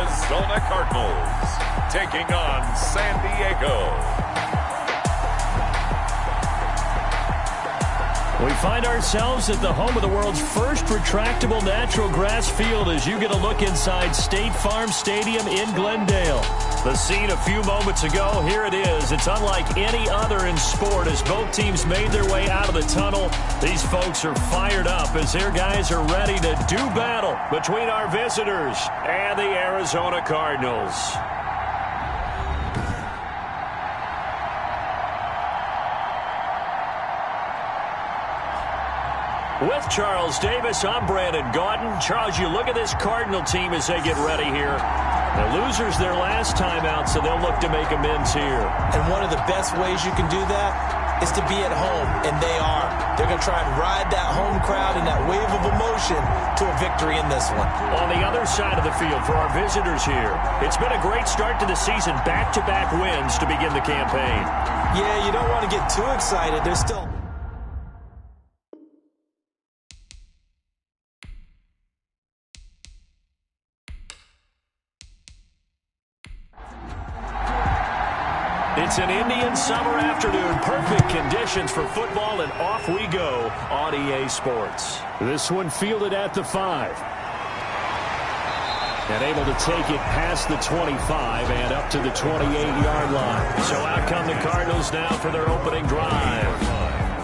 Arizona Cardinals taking on San Diego. We find ourselves at the home of the world's first retractable natural grass field as you get a look inside State Farm Stadium in Glendale. The scene a few moments ago, here it is. It's unlike any other in sport as both teams made their way out of the tunnel. These folks are fired up as their guys are ready to do battle between our visitors and the Arizona Cardinals. With Charles Davis, I'm Brandon Gaudin. Charles, you look at this Cardinal team as they get ready here. The losers their last time out, so they'll look to make amends here. And one of the best ways you can do that is to be at home, and they are. They're going to try and ride that home crowd and that wave of emotion to a victory in this one. On the other side of the field for our visitors here, it's been a great start to the season. Back-to-back wins to begin the campaign. Yeah, you don't want to get too excited. There's still... It's an Indian summer afternoon. Perfect conditions for football, and off we go on EA Sports. This one fielded at the 5. And able to take it past the 25 and up to the 28-yard line. So out come the Cardinals now for their opening drive.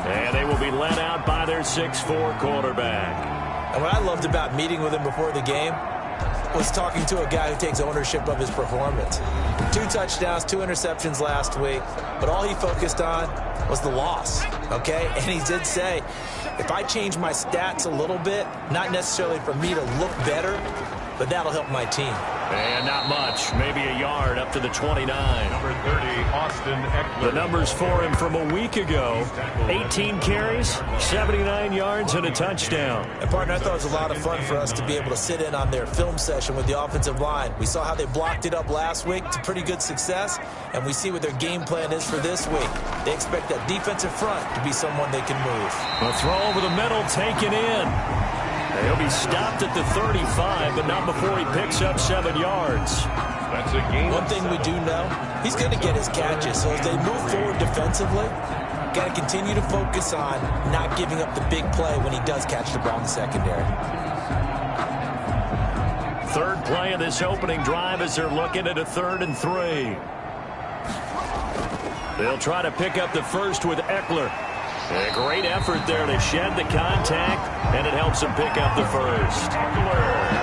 And they will be led out by their 6'4" quarterback. And what I loved about meeting with him before the game was talking to a guy who takes ownership of his performance. 2 touchdowns, 2 interceptions last week, but all he focused on was the loss, okay? And he did say, if I change my stats a little bit, not necessarily for me to look better, but that'll help my team. And not much, maybe a yard up to the 29. Number 30, Austin Eckler. The numbers for him from a week ago, 18 carries, 79 yards, and a touchdown. And, partner, I thought it was a lot of fun for us to be able to sit in on their film session with the offensive line. We saw how they blocked it up last week to pretty good success, and we see what their game plan is for this week. They expect that defensive front to be someone they can move. A throw over the middle taken in. He'll be stopped at the 35, but not before he picks up 7 yards. That's a game. One thing we do know, he's going to get his catches. So as they move forward defensively, got to continue to focus on not giving up the big play when he does catch the ball in the secondary. Third play of this opening drive as they're looking at a 3rd and 3. They'll try to pick up the first with Eckler. A great effort there to shed the contact, and it helps him pick up the first.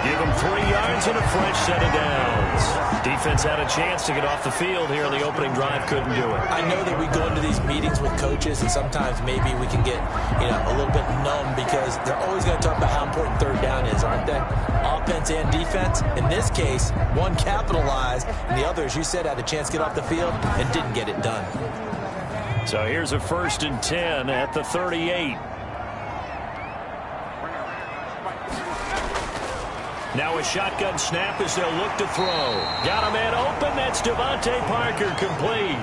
Give him 3 yards and a fresh set of downs. Defense had a chance to get off the field here in the opening drive, couldn't do it. I know that we go into these meetings with coaches, and sometimes maybe we can get, a little bit numb because they're always going to talk about how important 3rd down is, aren't they? Offense and defense. In this case, one capitalized, and the other, as you said, had a chance to get off the field and didn't get it done. So here's a 1st and 10 at the 38. Now a shotgun snap as they'll look to throw. Got a man open. That's Devontae Parker complete.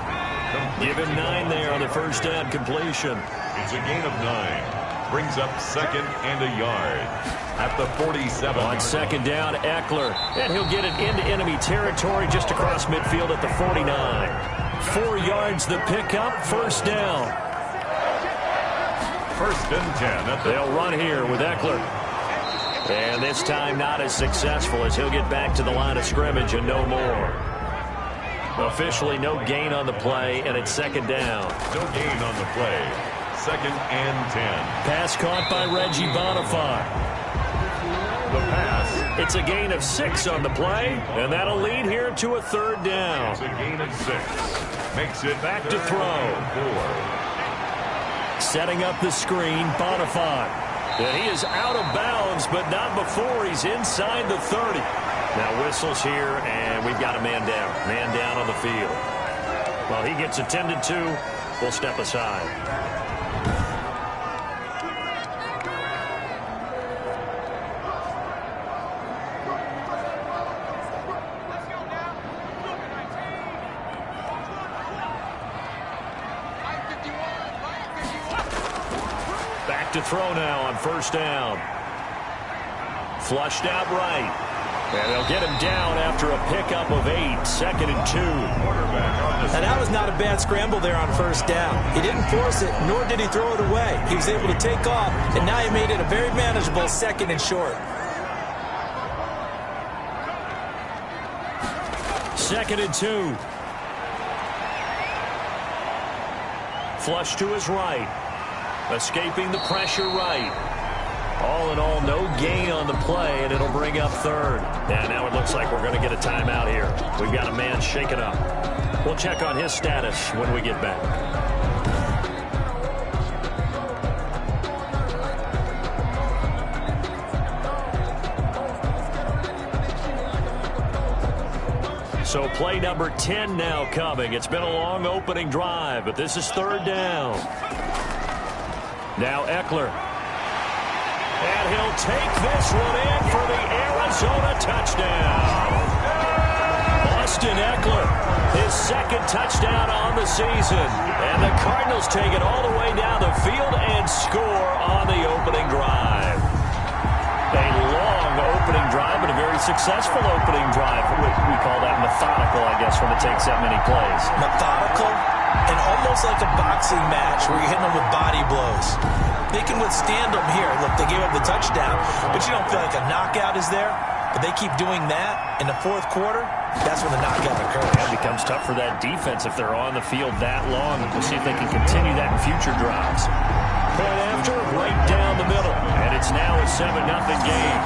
Give him 9 there on the first down completion. It's a gain of 9. Brings up 2nd and a yard at the 47. On 2nd down, Eckler. And he'll get it into enemy territory just across midfield at the 49. 4 yards the pickup, 1st down. 1st and 10. They'll run here with Eckler. And this time not as successful as he'll get back to the line of scrimmage and no more. Officially no gain on the play, and it's 2nd down. No gain on the play. 2nd and 10. Pass caught by Reggie Bonifant. The pass. It's a gain of 6 on the play, and that'll lead here to a 3rd down. It's a gain of 6. Makes it back to throw. 4. Setting up the screen, Bonifant. And he is out of bounds, but not before he's inside the 30. Now whistles here, and we've got a man down. Man down on the field. While he gets attended to, we'll step aside. To throw now on 1st down. Flushed out right. And they'll get him down after a pickup of 8, 2nd and 2. And that was not a bad scramble there on first down. He didn't force it, nor did he throw it away. He was able to take off, and now he made it a very manageable 2nd and short. 2nd and 2. Flush to his right. Escaping the pressure right. All in all, no gain on the play, and it'll bring up 3rd. And now it looks like we're going to get a timeout here. We've got a man shaken up. We'll check on his status when we get back. So play number 10 now coming. It's been a long opening drive, but this is 3rd down. Now Eckler. And he'll take this one in for the Arizona touchdown. Austin Eckler, his 2nd touchdown on the season. And the Cardinals take it all the way down the field and score on the opening drive. A long opening drive, but a very successful opening drive. We call that methodical, I guess, when it takes that many plays. Methodical and almost like a boxing match where you're hitting them with body blows. They can withstand them here. Look, they gave up the touchdown, but you don't feel like a knockout is there. But they keep doing that in the 4th quarter. That's when the knockout occurs. It becomes tough for that defense if they're on the field that long. We'll see if they can continue that in future drives. Point after, right down the middle. And it's now a 7-0 game.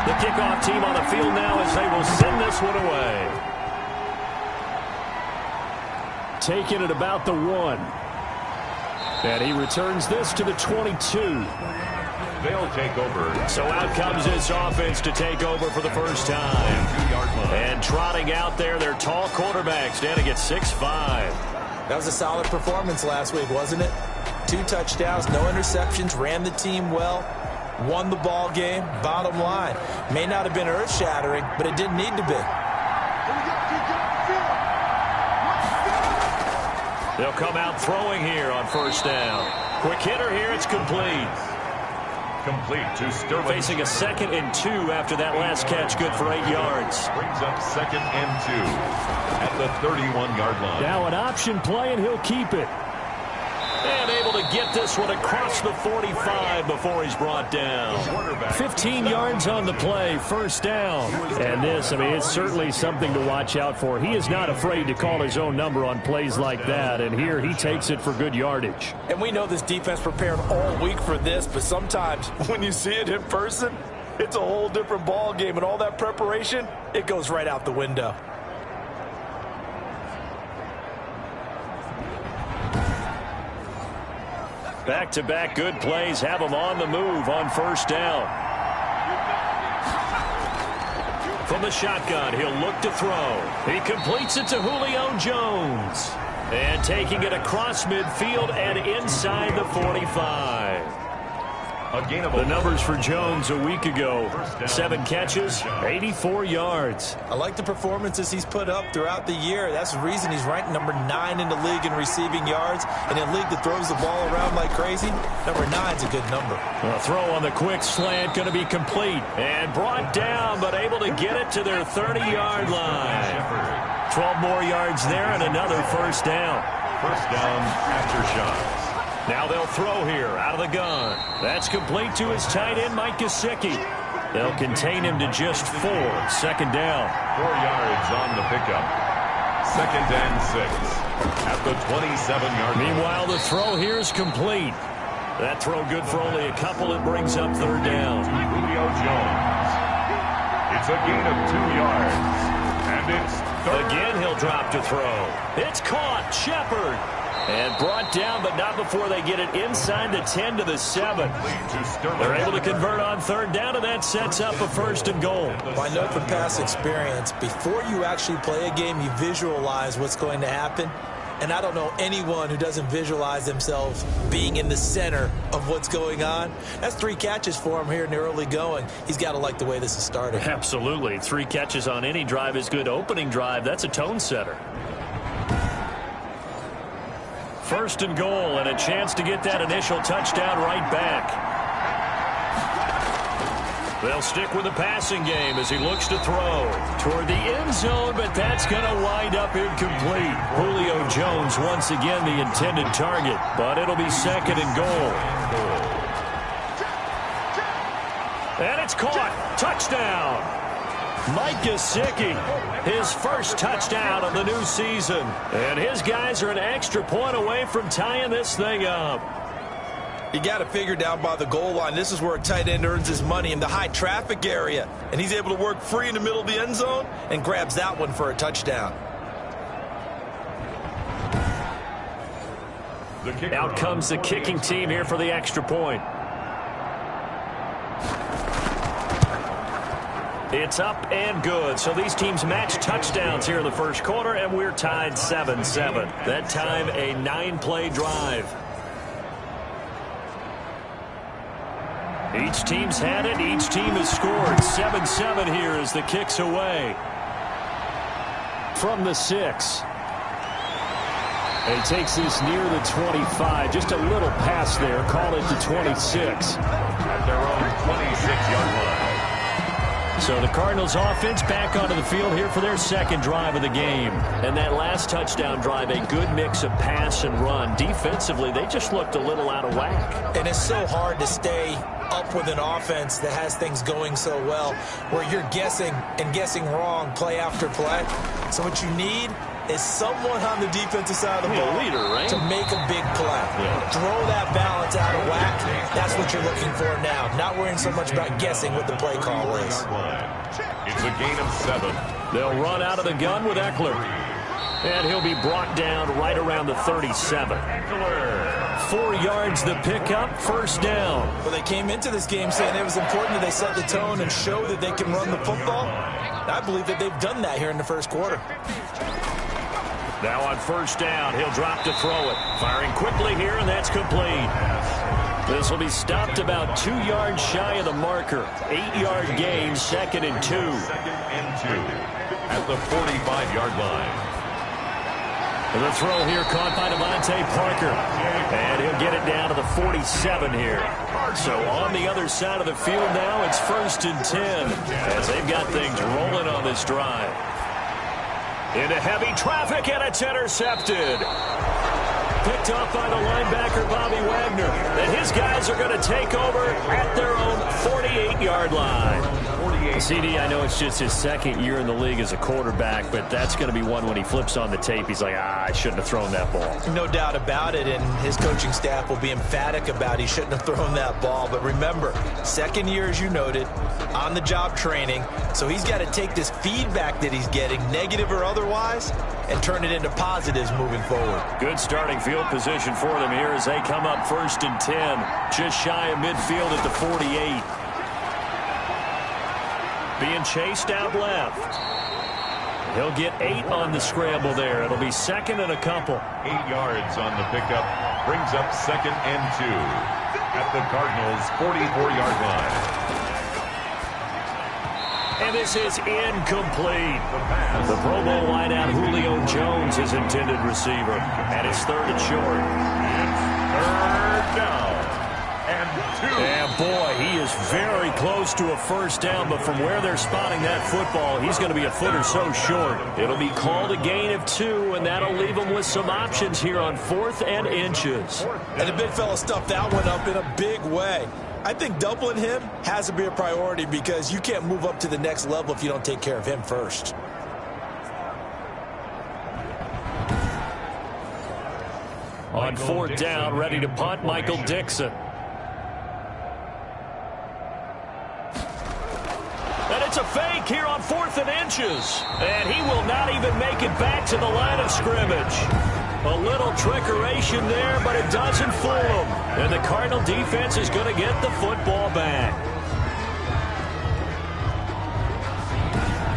The kickoff team on the field now as they will send this one away. Taking it about the 1. And he returns this to the 22. They'll take over. So out comes this offense to take over for the first time. And trotting out there, their tall quarterback standing at 6'5". That was a solid performance last week, wasn't it? 2 touchdowns, no interceptions, ran the team well, won the ball game. Bottom line, may not have been earth-shattering, but it didn't need to be. They'll come out throwing here on first down. Quick hitter here, it's complete. Complete to Sterling. Facing a 2nd and 2 after that last catch, good for 8 yards. Brings up 2nd and 2 at the 31-yard line. Now an option play, and he'll keep it. And able to get this one across the 45 before he's brought down. 15 yards on the play, first down. And this, I mean, it's certainly something to watch out for. He is not afraid to call his own number on plays like that, and here he takes it for good yardage. And we know this defense prepared all week for this, but sometimes when you see it in person, it's a whole different ball game, and all that preparation, it goes right out the window. Back-to-back good plays have him on the move on first down. From the shotgun, he'll look to throw. He completes it to Julio Jones. And taking it across midfield and inside the 45. The numbers for Jones a week ago. 7 catches, 84 yards. I like the performances he's put up throughout the year. That's the reason he's ranked number 9 in the league in receiving yards. And in a league that throws the ball around like crazy, number 9's a good number. A throw on the quick slant going to be complete. And brought down, but able to get it to their 30-yard line. 12 more yards there and another first down. First down after shots. Now they'll throw here out of the gun. That's complete to his tight end, Mike Gesicki. They'll contain him to just 4. Second down. 4 yards on the pickup. 2nd and 6 at the 27-yard line. Meanwhile, the throw here is complete. That throw good for only a couple. It brings up third down. Julio Jones. It's a gain of 2 yards. And it's third. Again, he'll drop to throw. It's caught. Shepard. And brought down, but not before they get it inside the 10 to the 7. They're able to convert on third down, and that sets up a 1st and goal. Well, I know from past experience, before you actually play a game, you visualize what's going to happen. And I don't know anyone who doesn't visualize themselves being in the center of what's going on. That's 3 catches for him here in the early going. He's got to like the way this is starting. Absolutely. 3 catches on any drive is good. Opening drive, that's a tone setter. First and goal, and a chance to get that initial touchdown right back. They'll stick with the passing game as he looks to throw toward the end zone, but that's going to wind up incomplete. Julio Jones once again the intended target, but it'll be second and goal. And it's caught. Touchdown. Mike Gesicki, his first touchdown of the new season. And his guys are an extra point away from tying this thing up. You got to figure down by the goal line. This is where a tight end earns his money, in the high traffic area. And he's able to work free in the middle of the end zone and grabs that one for a touchdown. Out comes the kicking team here for the extra point. It's up and good. So these teams match touchdowns here in the first quarter, and we're tied 7-7. That time a 9-play drive. Each team's had it. Each team has scored. 7-7 here as the kick's away. From the 6. He takes this near the 25. Just a little pass there. Call it to 26. At their own 26-yard line. So the Cardinals offense back onto the field here for their second drive of the game. And that last touchdown drive, a good mix of pass and run. Defensively, they just looked a little out of whack. And it's so hard to stay up with an offense that has things going so well, where you're guessing and guessing wrong play after play. So what you need is someone on the defensive side of the ball to make a big play. Throw that balance out of whack. That's what you're looking for now. Not worrying so much about guessing what the play call is. It's a gain of 7. They'll run out of the gun with Eckler. And he'll be brought down right around the 37. 4 yards the pickup, first down. Well, they came into this game saying it was important that they set the tone and show that they can run the football. I believe that they've done that here in the first quarter. Now on first down, he'll drop to throw it. Firing quickly here, and that's complete. This will be stopped about 2 yards shy of the marker. 8-yard gain, second and 2. Second and 2 at the 45-yard line. And the throw here caught by Devontae Parker. And he'll get it down to the 47 here. So on the other side of the field now, it's first and 10 as they've got things rolling on this drive. Into heavy traffic, and it's intercepted. Picked off by the linebacker, Bobby Wagner. And his guys are going to take over at their own 48-yard line. CD, I know it's just his second year in the league as a quarterback, but that's going to be one when he flips on the tape. He's like, I shouldn't have thrown that ball. No doubt about it, and his coaching staff will be emphatic about he shouldn't have thrown that ball. But remember, second year, as you noted, on-the-job training, so he's got to take this feedback that he's getting, negative or otherwise, and turn it into positives moving forward. Good starting field position for them here as they come up first and 10, just shy of midfield at the 48. Being chased out left. He'll get 8 on the scramble there. It'll be second and a couple. 8 yards on the pickup. Brings up second and 2 at the Cardinals' 44-yard line. And this is incomplete. The Pro Bowl wideout Julio Jones is intended receiver. And it's third and short. Third down. And boy, he is very close to a first down, but from where they're spotting that football, he's going to be a foot or so short. It'll be called a gain of 2, and that'll leave him with some options here on 4th and inches. And the big fella stuffed that one up in a big way. I think doubling him has to be a priority because you can't move up to the next level if you don't take care of him first. On 4th down, ready to punt, Michael Dixon. And it's a fake here on 4th and inches. And he will not even make it back to the line of scrimmage. A little trickeration there, but it doesn't fool him. And the Cardinal defense is going to get the football back.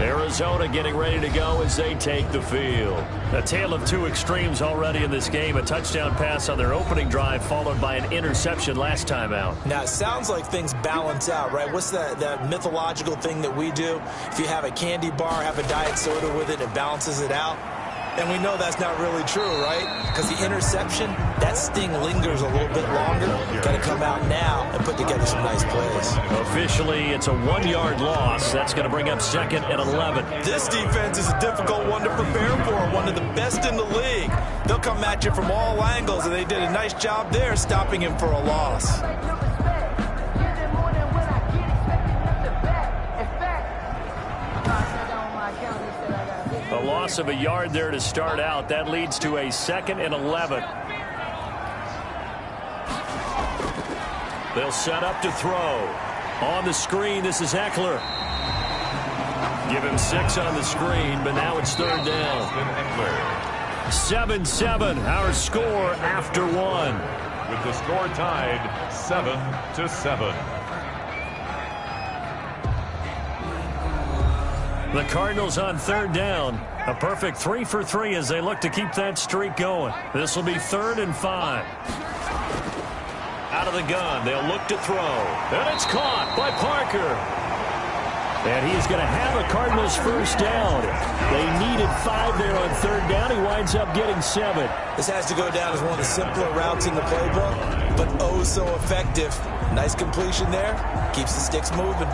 Arizona getting ready to go as they take the field. A tale of two extremes already in this game. A touchdown pass on their opening drive followed by an interception last time out. Now, it sounds like things balance out, right? What's that mythological thing that we do? If you have a candy bar, have a diet soda with it, it balances it out. And we know that's not really true, right? Because the interception, that sting lingers a little bit longer. Got to come out now and put together some nice plays. Officially, it's a 1-yard loss. That's going to bring up 2nd and 11. This defense is a difficult one to prepare for, one of the best in the league. They'll come at you from all angles, and they did a nice job there stopping him for a loss. A loss of a yard there to start out. That leads to a 2nd and 11. They'll set up to throw. On the screen, this is Eckler. Give him 6 on the screen, but now it's 3rd down. 7-7, our score after 1. With the score tied 7-7. The Cardinals on 3rd down. A perfect 3 for 3 as they look to keep that streak going. This will be 3rd and 5. Out of the gun, they'll look to throw. And it's caught by Parker. And he is going to have a Cardinals first down. They needed 5 there on 3rd down. He winds up getting 7. This has to go down as one of the simpler routes in the playbook, but oh so effective. Nice completion there. Keeps the sticks moving.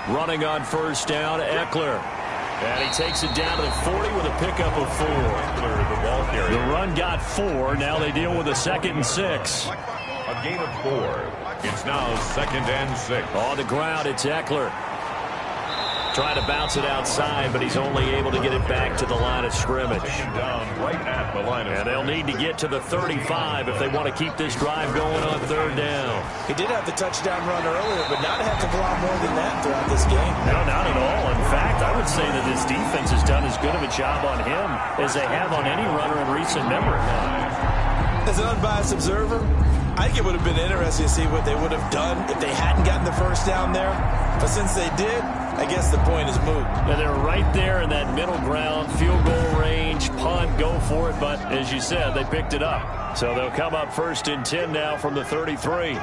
Running on first down, Eckler. And he takes it down to the 40 with a pickup of 4. Eckler, the ball carrier. The run got 4. Now they deal with a 2nd and 6. A gain of 4. It's now 2nd and 6. On the ground, it's Eckler. Trying to bounce it outside, but he's only able to get it back to the line of scrimmage. Down right at the line of And they'll need to get to the 35 if they want to keep this drive going on 3rd down. He did have the touchdown run earlier, but not a heck of a lot more than that throughout this game. No, not at all. In fact, I would say that this defense has done as good of a job on him as they have on any runner in recent memory. As an unbiased observer, I think it would have been interesting to see what they would have done if they hadn't gotten the first down there. But since they did, I guess the point is moot. And they're right there in that middle ground, field goal range, punt, go for it. But as you said, they picked it up. So they'll come up 1st and 10 now from the 33.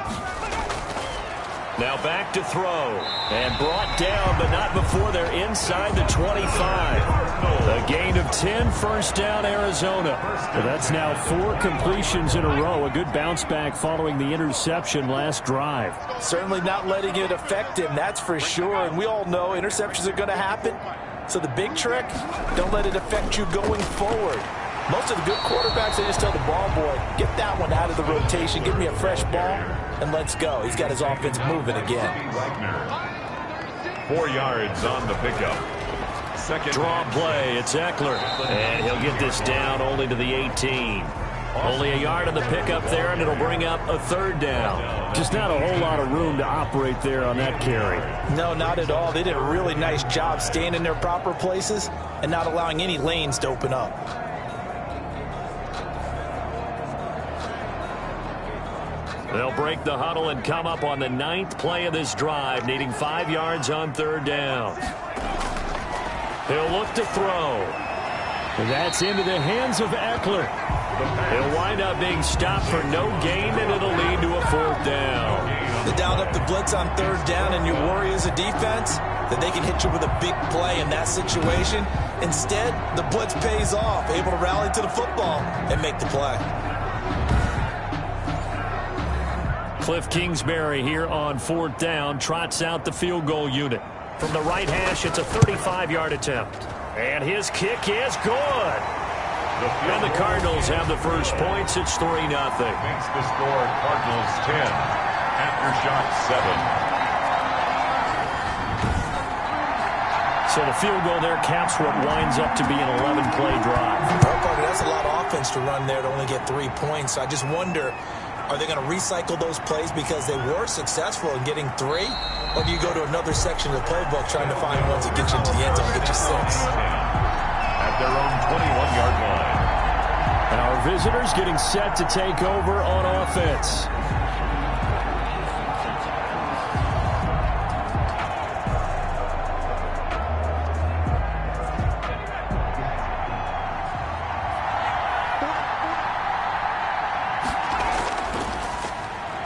Now back to throw. And brought down, but not before they're inside the 25. A gain of 10, first down, Arizona. Well, that's now 4 completions in a row. A good bounce back following the interception last drive. Certainly not letting it affect him, that's for sure. And we all know interceptions are going to happen. So the big trick, don't let it affect you going forward. Most of the good quarterbacks, they just tell the ball boy, get that one out of the rotation, give me a fresh ball, and let's go. He's got his offense moving again. 4 yards on the pickup. Second draw play. It's Eckler. And he'll get this down only to the 18. Only a yard on the pickup there, and it'll bring up a 3rd down. Just not a whole lot of room to operate there on that carry. No, not at all. They did a really nice job staying in their proper places and not allowing any lanes to open up. They'll break the huddle and come up on the 9th play of this drive, needing 5 yards on 3rd down. He'll look to throw. That's into the hands of Eckler. He'll wind up being stopped for no gain, and it'll lead to a 4th down. They dialed up the blitz on 3rd down, and you worry as a defense that they can hit you with a big play in that situation. Instead, the blitz pays off, able to rally to the football and make the play. Cliff Kingsbury here on 4th down, trots out the field goal unit. From the right hash, it's a 35-yard attempt. And his kick is good. And the Cardinals have the first points. It's 3-0. Makes the score Cardinals 10. Aftershock 7. So the field goal there caps what winds up to be an 11-play drive. That's a lot of offense to run there to only get 3 points. I just wonder, are they going to recycle those plays because they were successful in getting 3? Or do you go to another section of the playbook trying to find ones that get you into the end zone and get you 6? At their own 21-yard line. And our visitors getting set to take over on offense.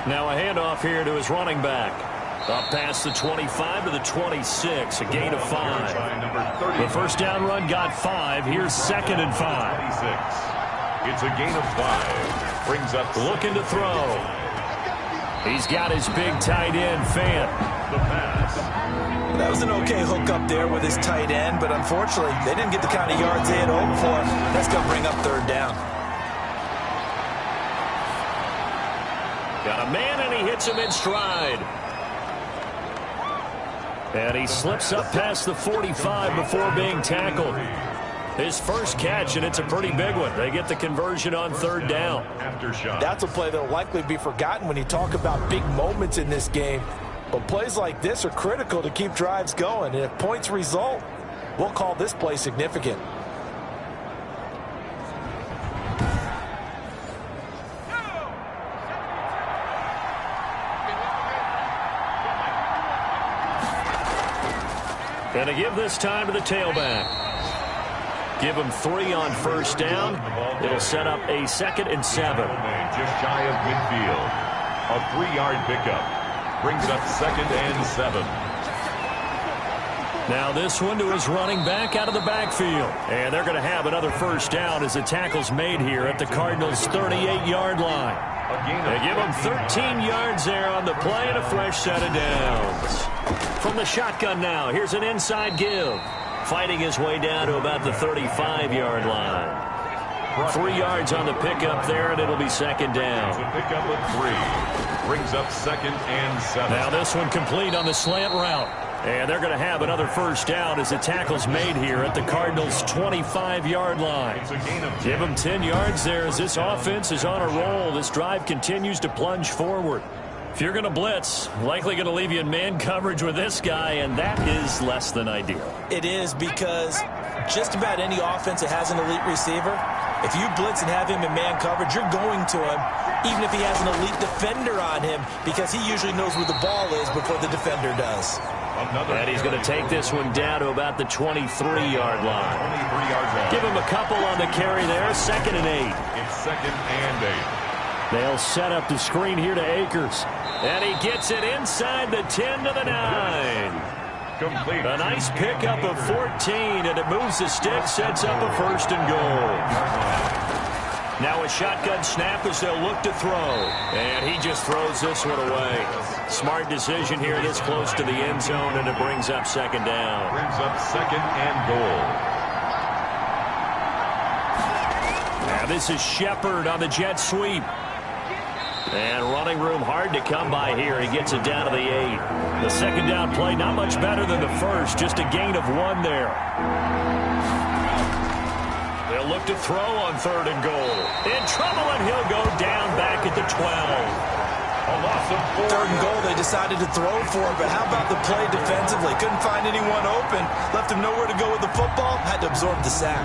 Now a handoff here to his running back. Up past the 25 to the 26, a gain of 5. The first down run got 5. Here's 2nd and 5. It's a gain of 5. Brings up looking to throw. He's got his big tight end, Fant. The pass. That was an okay hook up there with his tight end, but unfortunately, they didn't get the kind of yards they had hoped for. That's going to bring up 3rd down. Got a man, and he hits him in stride. And he slips up past the 45 before being tackled. His first catch, and it's a pretty big one. They get the conversion on 3rd down. That's a play that will likely be forgotten when you talk about big moments in this game. But plays like this are critical to keep drives going. And if points result, we'll call this play significant. And to give this time to the tailback. Give him 3 on 1st down. It'll set up a 2nd and 7. Just shy of midfield. A 3-yard pickup. Brings up 2nd and 7. Now this one to his running back out of the backfield. And they're going to have another 1st down as the tackle's made here at the Cardinals' 38-yard line. They give him 13 yards there on the play and a fresh set of downs. From the shotgun now, here's an inside give. Fighting his way down to about the 35-yard line. 3 yards on the pickup there, and it'll be 2nd down. It's a pickup of 3. Brings up 2nd and 7. Now this one complete on the slant route. And they're going to have another 1st down as the tackle's made here at the Cardinals' 25-yard line. Give them 10 yards there as this offense is on a roll. This drive continues to plunge forward. If you're going to blitz, likely going to leave you in man coverage with this guy, and that is less than ideal. It is, because just about any offense that has an elite receiver, if you blitz and have him in man coverage, you're going to him, even if he has an elite defender on him, because he usually knows where the ball is before the defender does. And he's going to take this one down to about the 23-yard line. Give him a couple on the carry there. 2nd and 8. It's 2nd and 8. They'll set up the screen here to Akers. And he gets it inside the 10 to the 9. Complete. A nice pickup of 14, and it moves the stick, sets up a 1st and goal. Now a shotgun snap as they'll look to throw. And he just throws this one away. Smart decision here this close to the end zone, and it brings up 2nd down. Brings up 2nd and goal. Now this is Shepard on the jet sweep. And running room hard to come by here. He gets it down to the 8. The 2nd down play not much better than the first. Just a gain of 1 there. They'll look to throw on 3rd and goal. In trouble, and he'll go down back at the 12. A loss of 4. 3rd and goal, they decided to throw for it, but how about the play defensively? Couldn't find anyone open. Left him nowhere to go with the football. Had to absorb the sack.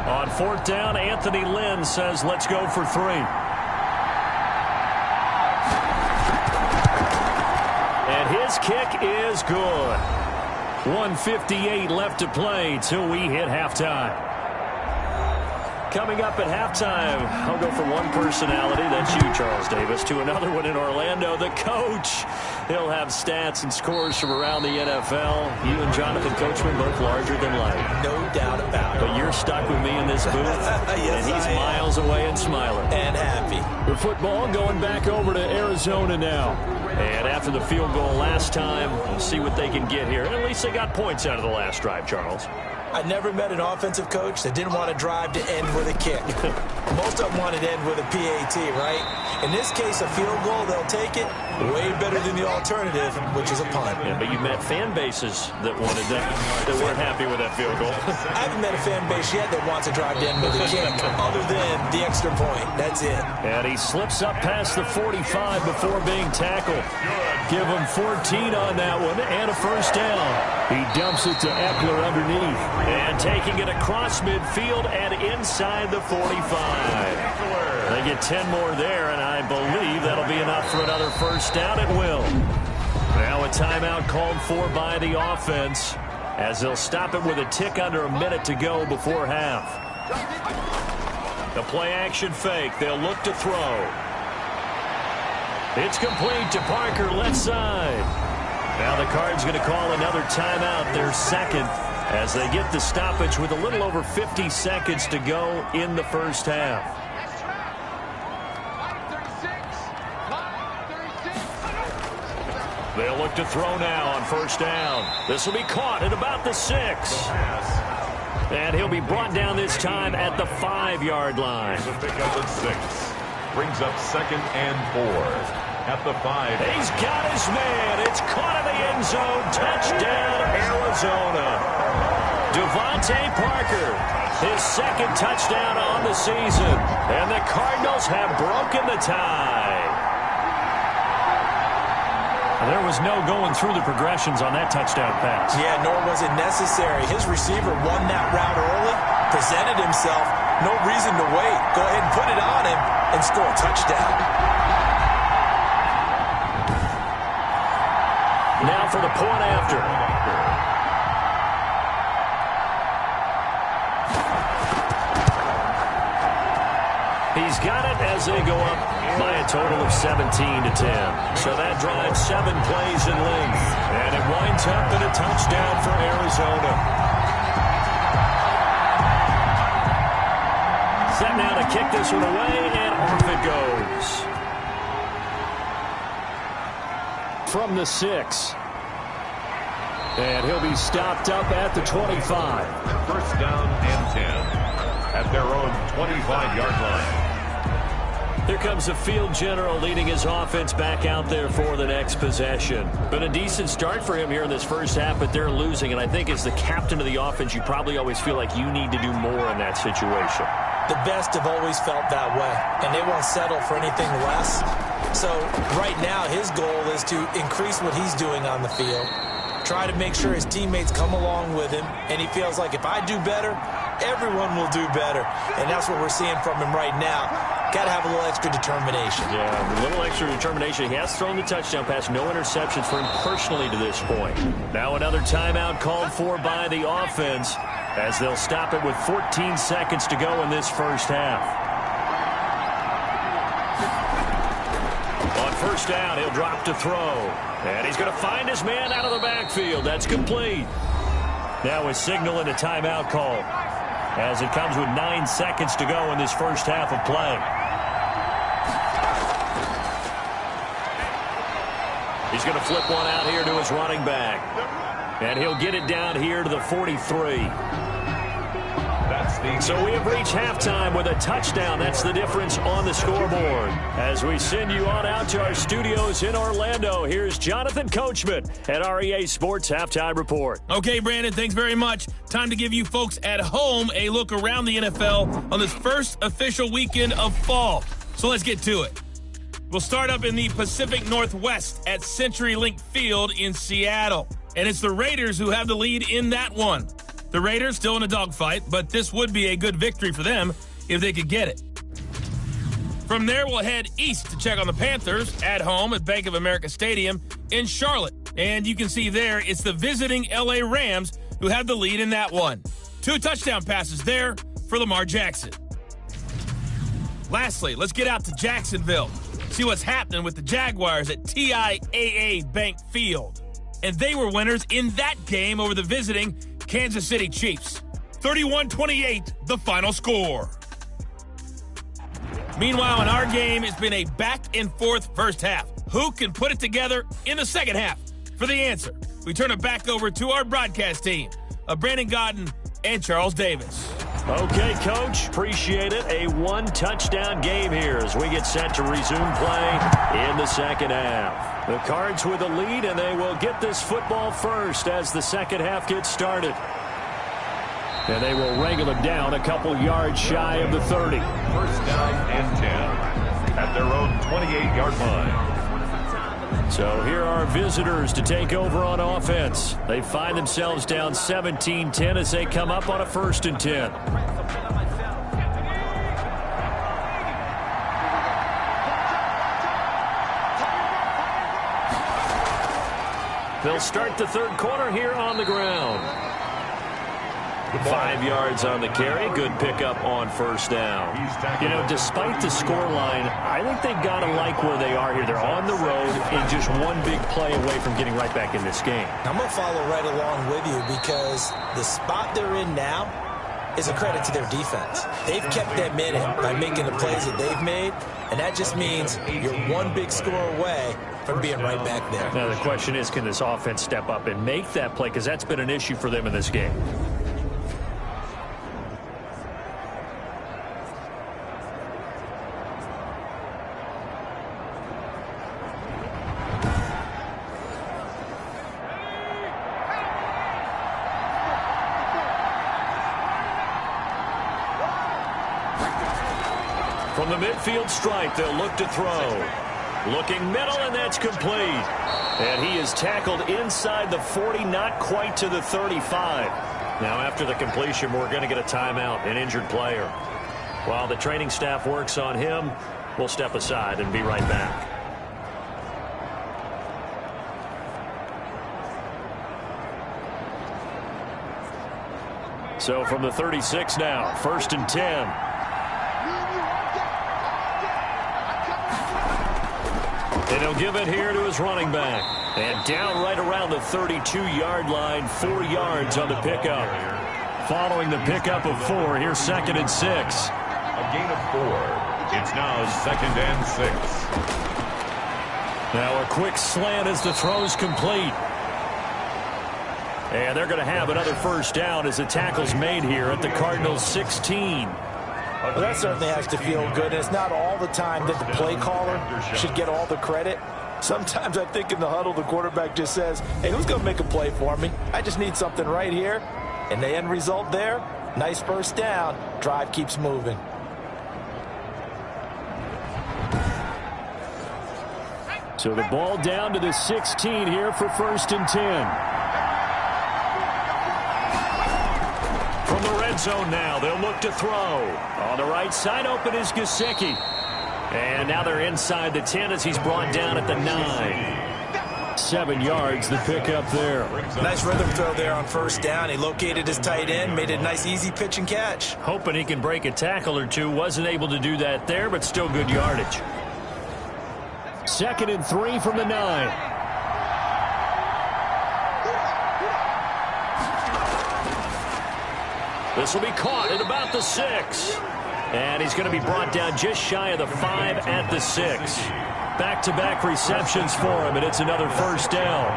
On 4th down, Anthony Lynn says, let's go for 3. And his kick is good. 1:58 left to play till we hit halftime. Coming up at halftime, I'll go from one personality, that's you, Charles Davis, to another one in Orlando, the coach. He'll have stats and scores from around the NFL. You and Jonathan Coachman both larger than life. No doubt about it. But you're stuck with me in this booth, yes, and he's miles away and smiling. And happy. The football going back over to Arizona now. And after the field goal last time, we'll see what they can get here. At least they got points out of the last drive, Charles. I never met an offensive coach that didn't want to drive to end with a kick. Most of them wanted to end with a PAT, right? In this case, a field goal, they'll take it. Way better than the alternative, which is a punt. Yeah, but you met fan bases that wanted that weren't happy with that field goal. I haven't met a fan base yet that wants to drive down with a kick other than the extra point. That's it. And he slips up past the 45 before being tackled. Give him 14 on that one and a first down. He dumps it to Eckler underneath. And taking it across midfield and inside the 45. They get 10 more there, and I believe that'll be enough for another first down. It will. Now a timeout called for by the offense as they'll stop it with a tick under a minute to go before half. The play action fake. They'll look to throw. It's complete to Parker, left side. Now the Cards going to call another timeout, their second, as they get the stoppage with a little over 50 seconds to go in the first half. They'll look to throw now on first down. This will be caught at about the 6. And he'll be brought down this time at the 5-yard line. The pickup at 6. Brings up 2nd and 4. At the 5. He's got his man. It's caught in the end zone. Touchdown, Arizona. Devontae Parker, his second touchdown on the season. And the Cardinals have broken the tie. There was no going through the progressions on that touchdown pass. Yeah, nor was it necessary. His receiver won that route early, presented himself. No reason to wait. Go ahead and put it on him and score a touchdown. Now for the point after. He's got it as they go up by a total of 17-10. So that drives 7 plays in length. And it winds up in a touchdown for Arizona. Set now to kick this one away, and off it goes. From the 6. And he'll be stopped up at the 25. First down and 10 at their own 25-yard line. Here comes the field general leading his offense back out there for the next possession. Been a decent start for him here in this first half, but they're losing. And I think as the captain of the offense, you probably always feel like you need to do more in that situation. The best have always felt that way, and they won't settle for anything less. So right now his goal is to increase what he's doing on the field, try to make sure his teammates come along with him, and he feels like if I do better, everyone will do better. And that's what we're seeing from him right now. Got to have a little extra determination. Yeah, a little extra determination. He has thrown the touchdown pass. No interceptions for him personally to this point. Now another timeout called for by the offense as they'll stop it with 14 seconds to go in this first half. On first down, he'll drop to throw. And he's going to find his man out of the backfield. That's complete. Now a signal and a timeout call as it comes with 9 seconds to go in this first half of play. He's going to flip one out here to his running back. And he'll get it down here to the 43. So we have reached halftime with a touchdown. That's the difference on the scoreboard. As we send you on out to our studios in Orlando, here's Jonathan Coachman at REA Sports Halftime Report. Okay, Brandon, thanks very much. Time to give you folks at home a look around the NFL on this first official weekend of fall. So let's get to it. We'll start up in the Pacific Northwest at CenturyLink Field in Seattle. And it's the Raiders who have the lead in that one. The Raiders still in a dogfight, but this would be a good victory for them if they could get it. From there, we'll head east to check on the Panthers at home at Bank of America Stadium in Charlotte. And you can see there, it's the visiting LA Rams who have the lead in that one. 2 touchdown passes there for Lamar Jackson. Lastly, let's get out to Jacksonville. See what's happening with the Jaguars at TIAA Bank Field. And they were winners in that game over the visiting Kansas City Chiefs. 31-28, the final score. Meanwhile, in our game, it's been a back-and-forth first half. Who can put it together in the second half? For the answer, we turn it back over to our broadcast team of Brandon Godden and Charles Davis. Okay, Coach. Appreciate it. A one-touchdown game here as we get set to resume play in the second half. The Cards with a lead, and they will get this football first as the second half gets started. And they will wrangle it down a couple yards shy of the 30. First down and 10 at their own 28-yard line. So here are visitors to take over on offense. They find themselves down 17-10 as they come up on a 1st and 10. They'll start the third quarter here on the ground. 5 yards on the carry. Good pickup on first down. You know, despite the scoreline, I think they've got to like where they are here. They're on the road and just one big play away from getting right back in this game. I'm going to follow right along with you because the spot they're in now is a credit to their defense. They've kept them in it by making the plays that they've made, and that just means you're one big score away from being right back there. Now, the question is, can this offense step up and make that play? Because that's been an issue for them in this game. From the midfield stripe, they'll look to throw. Looking middle, and that's complete. And he is tackled inside the 40, not quite to the 35. Now, after the completion, we're going to get a timeout, an injured player. While the training staff works on him, we'll step aside and be right back. So from the 36 now, 1st and 10. And he'll give it here to his running back. And down right around the 32-yard line, 4 yards on the pickup. Following the pickup of 4, here's 2nd and 6. A gain of 4. It's now 2nd and 6. Now a quick slant as the throw's complete. And they're going to have another first down as the tackle's made here at the Cardinals' 16. Well, that certainly has to feel good. And it's not all the time that the play caller should get all the credit. Sometimes I think in the huddle, the quarterback just says, hey, who's going to make a play for me? I just need something right here. And the end result there, nice first down. Drive keeps moving. So the ball down to the 16 here for 1st and 10. From the red zone now, they'll look to throw. On the right side, open is Gesicki. And now they're inside the 10 as he's brought down at the 9. 7 yards, the pickup there. Nice rhythm throw there on first down. He located his tight end, made it a nice easy pitch and catch. Hoping he can break a tackle or two. Wasn't able to do that there, but still good yardage. 2nd and 3 from the 9. This will be caught at about the 6. And he's going to be brought down just shy of the 5 at the 6. Back-to-back receptions for him, and it's another first down.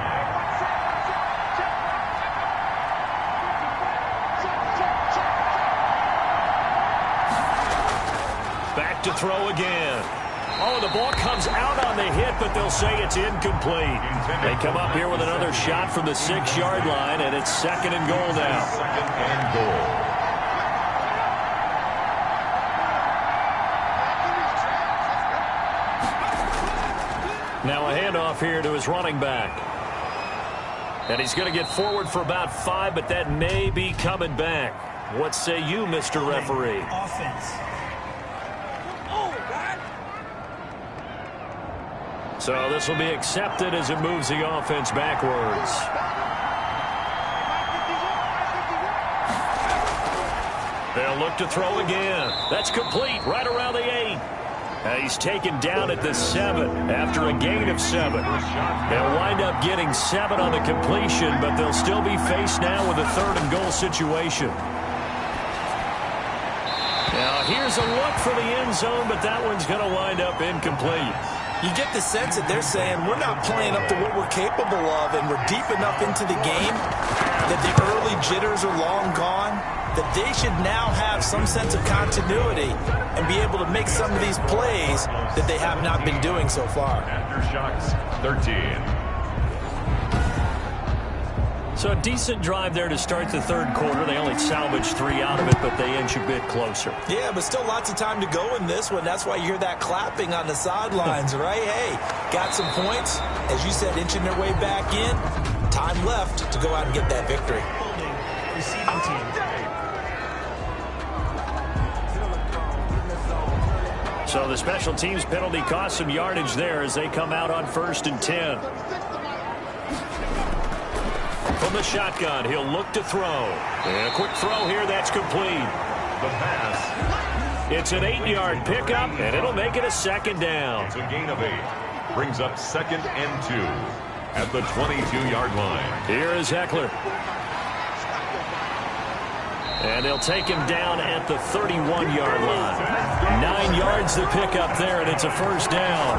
Back to throw again. Oh, the ball comes out on the hit, but they'll say it's incomplete. They come up here with another shot from the 6-yard line, and it's 2nd and goal now. 2nd and goal. Now a handoff here to his running back. And he's going to get forward for about 5, but that may be coming back. What say you, Mr. Referee? Offense. So this will be accepted as it moves the offense backwards. They'll look to throw again. That's complete right around the 8. He's taken down at the 7 after a gain of 7. They'll wind up getting 7 on the completion, but they'll still be faced now with a 3rd and goal situation. Now here's a look for the end zone, but that one's going to wind up incomplete. You get the sense that they're saying we're not playing up to what we're capable of, and we're deep enough into the game that the early jitters are long gone. that they should now have some sense of continuity and be able to make some of these plays that they have not been doing so far. Aftershocks 13. So a decent drive there to start the third quarter. They only salvaged 3 out of it, but they inch a bit closer. Yeah, but still lots of time to go in this one. That's why you hear that clapping on the sidelines, right? Hey, got some points. As you said, inching their way back in. Time left to go out and get that victory. Receiving team. So the special teams penalty cost some yardage there as they come out on 1st and 10. From the shotgun, he'll look to throw. And a quick throw here, that's complete. The pass. It's an 8-yard pickup, and it'll make it a 2nd down. It's a gain of 8. Brings up 2nd and 2 at the 22-yard line. Here is Eckler. And they'll take him down at the 31-yard line. 9 yards to pick up there, and it's a 1st down.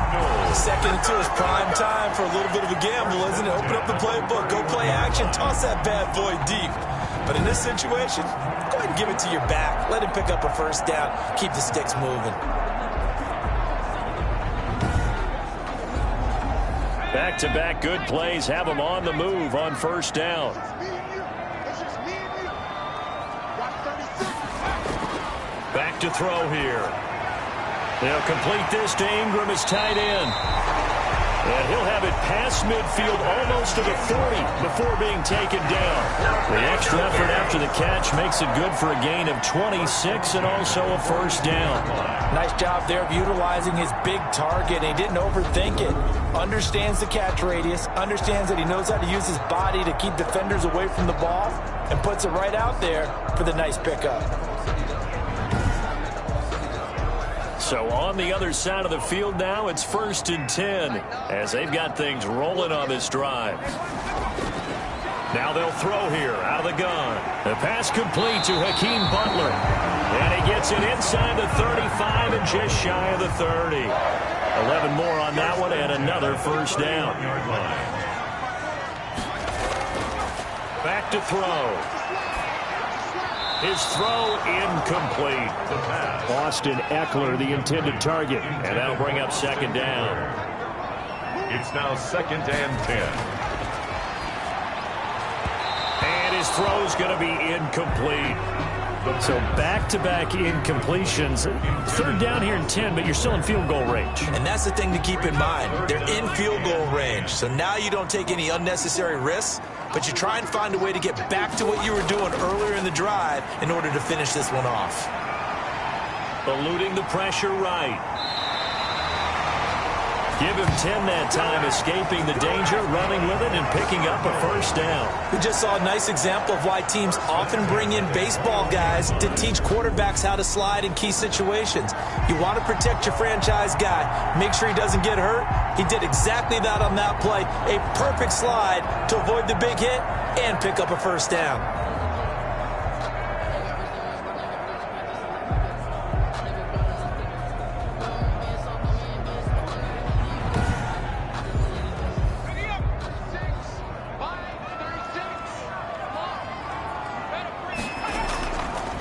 2nd and 2 is prime time for a little bit of a gamble, isn't it? Open up the playbook, go play action, toss that bad boy deep. But in this situation, go ahead and give it to your back. Let him pick up a 1st down. Keep the sticks moving. Back-to-back good plays have them on the move on 1st down. Back to throw here. They'll complete this to Ingram as tight end. And he'll have it past midfield almost to the 40 before being taken down. The extra effort after the catch makes it good for a gain of 26 and also a 1st down. Nice job there of utilizing his big target. He didn't overthink it. Understands the catch radius. Understands that he knows how to use his body to keep defenders away from the ball. And puts it right out there for the nice pickup. So on the other side of the field now, it's 1st and 10 as they've got things rolling on this drive. Now they'll throw here out of the gun. The pass complete to Hakeem Butler. And he gets it inside the 35 and just shy of the 30. 11 more on that one and another 1st down. Back to throw. His throw incomplete. Austin Eckler, the intended target. And that'll bring up 2nd down. It's now 2nd and 10. And his throw's going to be incomplete. So back-to-back incompletions. 3rd down here in 10, but you're still in field goal range. And that's the thing to keep in mind. They're in field goal range. So now you don't take any unnecessary risks, but you try and find a way to get back to what you were doing earlier in the drive in order to finish this one off. Eluding the pressure right. Give him 10 that time, escaping the danger, running with it, and picking up a 1st down. We just saw a nice example of why teams often bring in baseball guys to teach quarterbacks how to slide in key situations. You want to protect your franchise guy. Make sure he doesn't get hurt. He did exactly that on that play. A perfect slide to avoid the big hit and pick up a 1st down.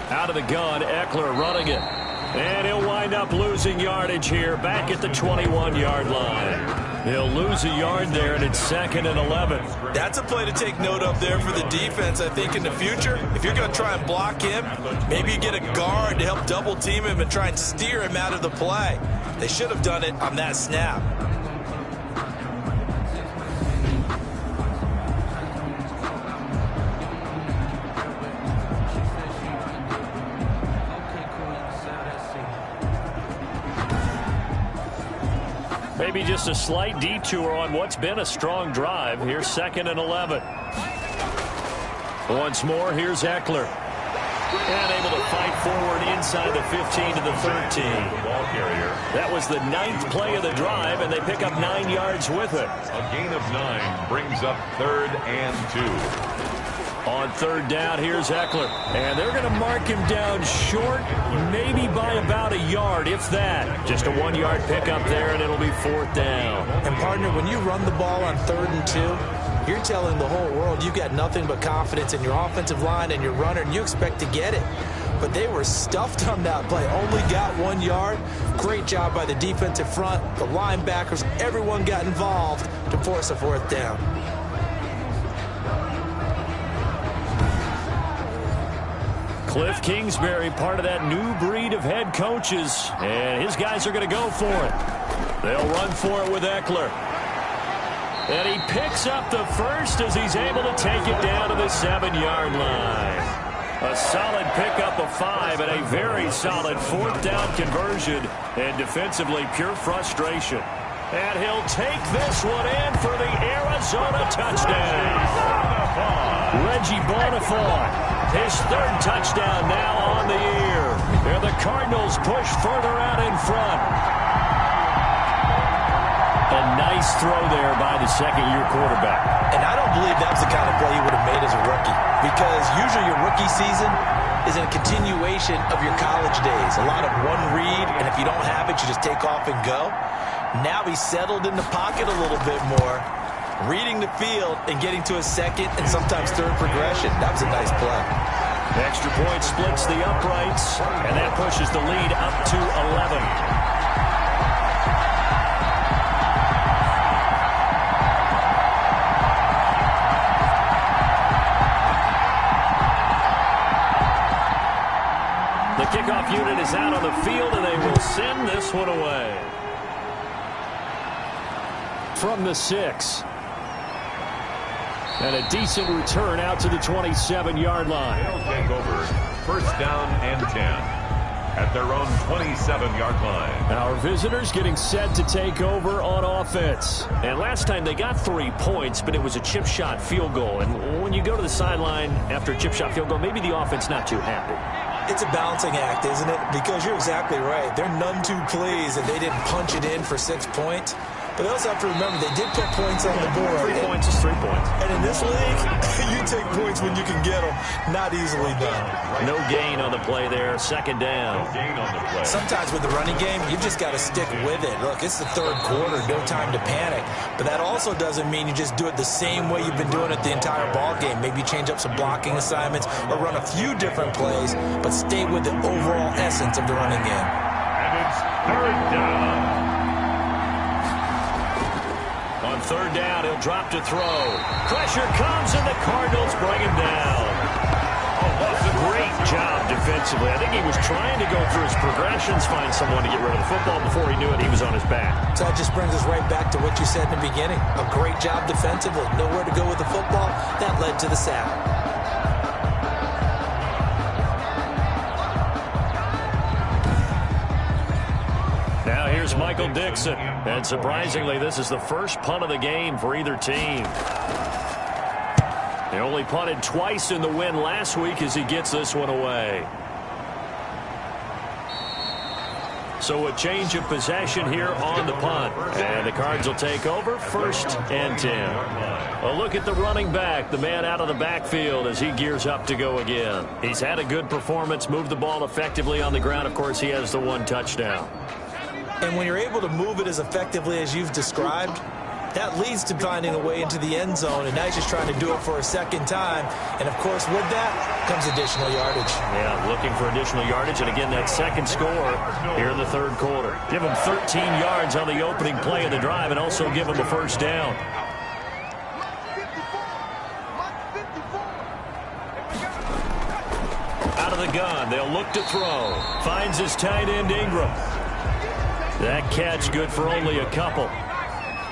Out of the gun, Eckler running it. And he'll wind up losing yardage here back at the 21-yard line. He'll lose a yard there, and it's 2nd and 11. That's a play to take note of there for the defense, I think, in the future. If you're going to try and block him, maybe you get a guard to help double-team him and try and steer him out of the play. They should have done it on that snap. Maybe just a slight detour on what's been a strong drive. Here's 2nd and 11. Once more, here's Eckler. And able to fight forward inside the 15 to the 13. Ball carrier. That was the 9th play of the drive, and they pick up 9 yards with it. A gain of 9 brings up 3rd and 2. On 3rd down, here's Eckler. And they're going to mark him down short, maybe by about a yard, if that. Just a 1-yard pickup there, and it'll be 4th down. And, partner, when you run the ball on 3rd and 2, You're telling the whole world you've got nothing but confidence in your offensive line and your runner, and you expect to get it. But they were stuffed on that play. Only got 1 yard. Great job by the defensive front. The linebackers, everyone got involved to force a 4th down. Cliff Kingsbury, part of that new breed of head coaches, and his guys are going to go for it. They'll run for it with Eckler. And he picks up the first as he's able to take it down to the 7-yard line. A solid pickup of 5 and a very solid 4th down conversion, and defensively pure frustration. And he'll take this one in for the Arizona touchdown. Reggie Bonifant, his 3rd touchdown now on the year. And the Cardinals push further out in front. A nice throw there by the second-year quarterback. And I don't believe that was the kind of play he would have made as a rookie, because usually your rookie season is a continuation of your college days. A lot of one read, and if you don't have it, you just take off and go. Now he's settled in the pocket a little bit more, reading the field and getting to a second and sometimes third progression. That was a nice play. Extra point splits the uprights, and that pushes the lead up to 11. The kickoff unit is out on the field, and they will send this one away. From the 6. And a decent return out to the 27-yard line. They'll take over 1st down and 10 at their own 27-yard line. Our visitors getting set to take over on offense. And last time they got 3 points, but it was a chip shot field goal. And when you go to the sideline after a chip shot field goal, maybe the offense not too happy. It's a balancing act, isn't it? Because you're exactly right. They're none too pleased that they didn't punch it in for 6 points. But they also have to remember they did put points on the board. 3 points is 3 points. And in this league, you take points when you can get them. Not easily done. No gain on the play there. 2nd down. No gain on the play. Sometimes with the running game, you've just got to stick with it. Look, it's the 3rd quarter. No time to panic. But that also doesn't mean you just do it the same way you've been doing it the entire ball game. Maybe change up some blocking assignments or run a few different plays, but stay with the overall essence of the running game. And it's 3rd down. On 3rd down, he'll drop to throw. Pressure comes, and the Cardinals bring him down. Oh, that's a great job defensively. I think he was trying to go through his progressions, find someone to get rid of the football. Before he knew it, he was on his back. So that just brings us right back to what you said in the beginning. A great job defensively. Nowhere to go with the football. That led to the sack. Now here's Michael Dixon. And surprisingly, this is the first punt of the game for either team. He only punted twice in the win last week as he gets this one away. So a change of possession here on the punt. And the Cards will take over 1st and 10. A look at the running back, the man out of the backfield as he gears up to go again. He's had a good performance, moved the ball effectively on the ground. Of course, he has the 1 touchdown. And when you're able to move it as effectively as you've described, that leads to finding a way into the end zone, and now he's just trying to do it for a 2nd time. And, of course, with that comes additional yardage. Yeah, looking for additional yardage, and again, that 2nd score here in the 3rd quarter. Give him 13 yards on the opening play of the drive and also give him a 1st down. Out of the gun, they'll look to throw. Finds his tight end, Ingram. That catch good for only a couple.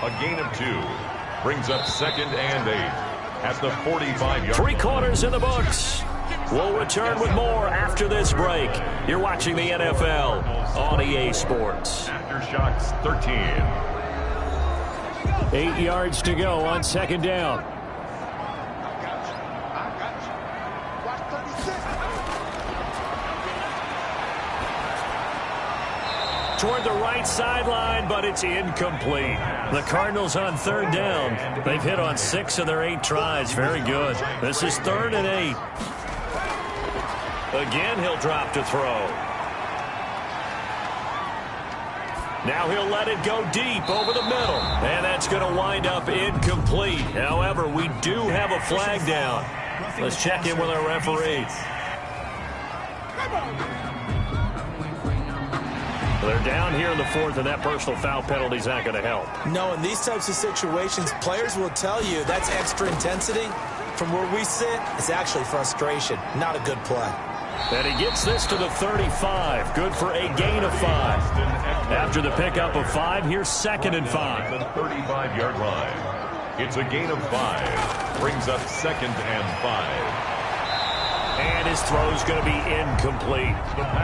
A gain of 2 brings up 2nd and 8 at the 45-yard 3 quarters in the books. We'll return with more after this break. You're watching the NFL on EA Sports. Aftershocks 13. 8 yards to go on 2nd down. Toward the right sideline, but it's incomplete. The Cardinals on 3rd down. They've hit on 6 of their 8 tries. Very good. This is 3rd and 8. Again, he'll drop to throw. Now he'll let it go deep over the middle. And that's going to wind up incomplete. However, we do have a flag down. Let's check in with our referee. They're down here in the fourth, and that personal foul penalty is not going to help. No, in these types of situations, players will tell you that's extra intensity. From where we sit, it's actually frustration. Not a good play. And he gets this to the 35. Good for a gain of 5. After the pickup of 5, here's 2nd and 5. The 35-yard line. It's a gain of 5. Brings up 2nd and 5. And his throw's going to be incomplete.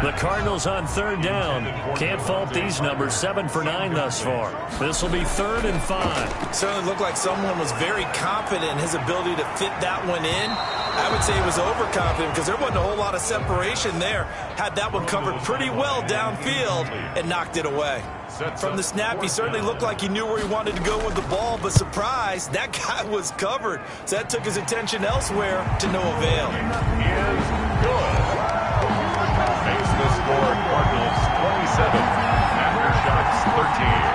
The Cardinals on 3rd down. Can't fault these numbers. 7 for 9 thus far. This will be 3rd and 5. Certainly looked like someone was very confident in his ability to fit that one in. I would say he was overconfident because there wasn't a whole lot of separation there. Had that one covered pretty well downfield and knocked it away. From the snap, he certainly looked like he knew where he wanted to go with the ball, but surprise, that guy was covered. So that took his attention elsewhere to no avail. Is good. Makes the score Cardinals 27. After shots 13.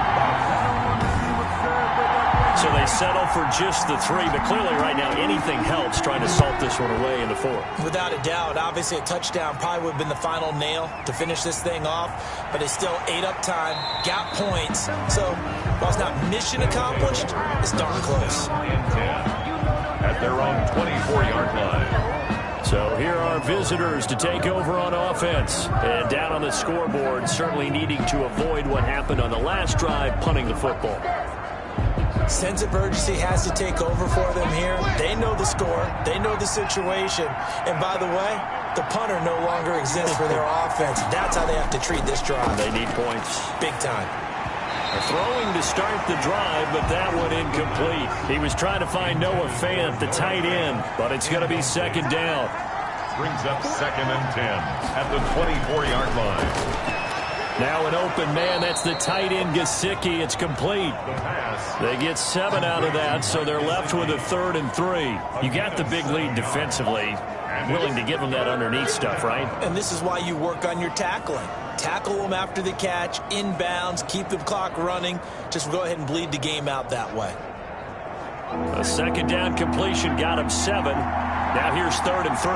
So they settle for just the 3, but clearly right now anything helps trying to salt this one away in the 4th. Without a doubt, obviously a touchdown probably would have been the final nail to finish this thing off, but they still ate up time, got points. So while it's not mission accomplished, it's darn close. At their own 24-yard line. So here are visitors to take over on offense. And down on the scoreboard, certainly needing to avoid what happened on the last drive, punting the football. Sense of urgency has to take over for them here. They know the score. They know the situation. And by the way, the punter no longer exists for their offense. That's how they have to treat this drive. They need points. Big time. Throwing to start the drive, but that one incomplete. He was trying to find Noah Fant, the tight end, but it's going to be 2nd down. Brings up 2nd and 10 at the 24-yard line. Now an open man. That's the tight end, Gesicki. It's complete. They get 7 out of that, so they're left with a 3rd and 3. You got the big lead defensively. Willing to give them that underneath stuff, right? And this is why you work on your tackling. Tackle them after the catch, inbounds, keep the clock running. Just go ahead and bleed the game out that way. A 2nd down completion got him 7. Now here's 3rd and 3.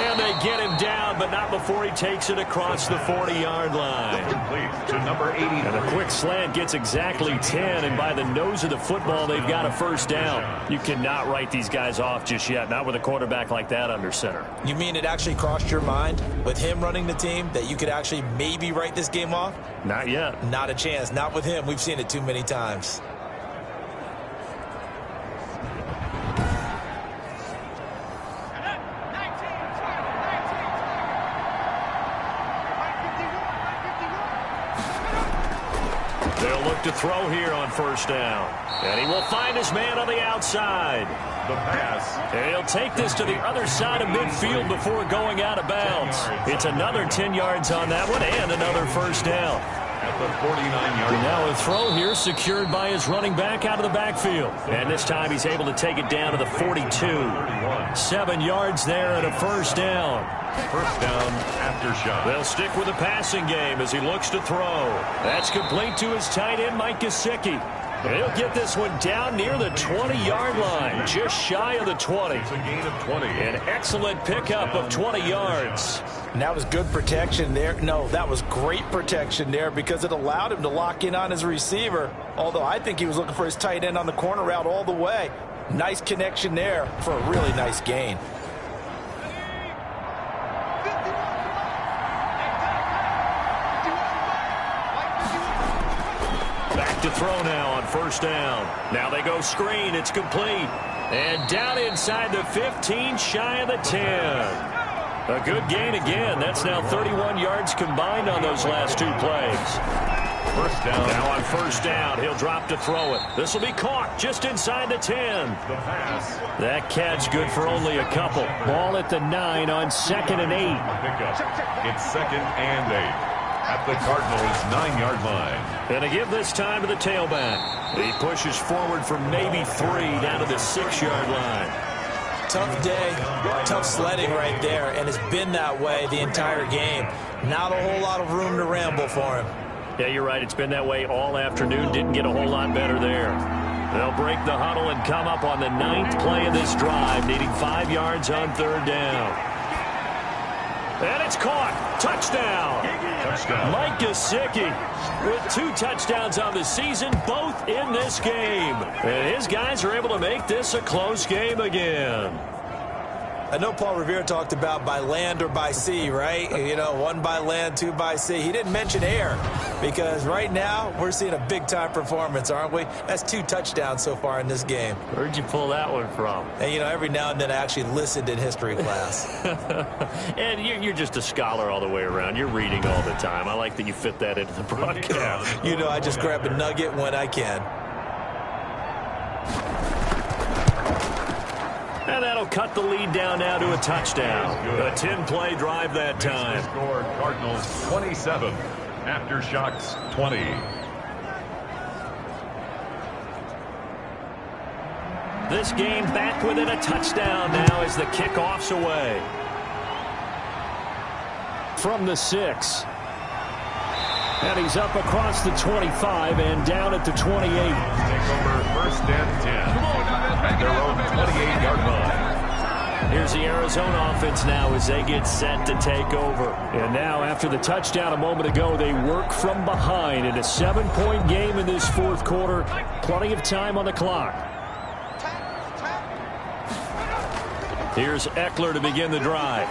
And they get him down, but not before he takes it across the 40-yard line. Complete to number 80. And a quick slant gets exactly 10, and by the nose of the football, they've got a 1st down. You cannot write these guys off just yet, not with a quarterback like that under center. You mean it actually crossed your mind with him running the team that you could actually maybe write this game off? Not yet. Not a chance. Not with him. We've seen it too many times. They'll look to throw here on 1st down. And he will find his man on the outside. The pass. And he'll take this to the other side of midfield before going out of bounds. It's another 10 yards on that one and another 1st down. At the 49-yard line. Now a throw here secured by his running back out of the backfield. And this time he's able to take it down to the 42. 7 yards there and a 1st down. 1st down after shot. They'll stick with the passing game as he looks to throw. That's complete to his tight end, Mike Gesicki. He'll get this one down near the 20-yard line, just shy of the 20. It's a gain of 20. An excellent pickup of 20 yards. And that was good protection there. No, that was great protection there because it allowed him to lock in on his receiver, although I think he was looking for his tight end on the corner route all the way. Nice connection there for a really nice gain. To throw now on 1st down. Now they go screen. It's complete. And down inside the 15, shy of the 10. A good gain again. That's now 31 yards combined on those last 2 plays. 1st down. Now on 1st down, he'll drop to throw it. This will be caught just inside the 10. The pass. That catch good for only a couple. Ball at the 9 on 2nd and 8. Pickup. It's 2nd and 8. At the Cardinals' 9-yard line. And to give this time to the tailback. He pushes forward for maybe 3 down to the 6-yard line. Tough day, tough sledding right there, and it's been that way the entire game. Not a whole lot of room to ramble for him. Yeah, you're right. It's been that way all afternoon. Didn't get a whole lot better there. They'll break the huddle and come up on the 9th play of this drive, needing 5 yards on 3rd down. And it's caught. Touchdown. Mike Gesicki with 2 touchdowns on the season, both in this game. And his guys are able to make this a close game again. I know Paul Revere talked about by land or by sea, right? You know, 1 by land, 2 by sea. He didn't mention air because right now we're seeing a big-time performance, aren't we? That's 2 touchdowns so far in this game. Where'd you pull that one from? And, you know, every now and then I actually listened in history class. And you're just a scholar all the way around. You're reading all the time. I like that you fit that into the broadcast. You know, I just grab a nugget when I can. And that'll cut the lead down now to a touchdown. A 10-play drive that time. Score Cardinals 27. Aftershocks 20. This game back within a touchdown now as the kickoff's away. From the 6. And he's up across the 25 and down at the 28. Take over 1st and 10. At their own 28-yard line. Here's the Arizona offense now as they get set to take over. And now after the touchdown a moment ago, they work from behind in a 7-point game in this 4th quarter. Plenty of time on the clock. Here's Eckler to begin the drive.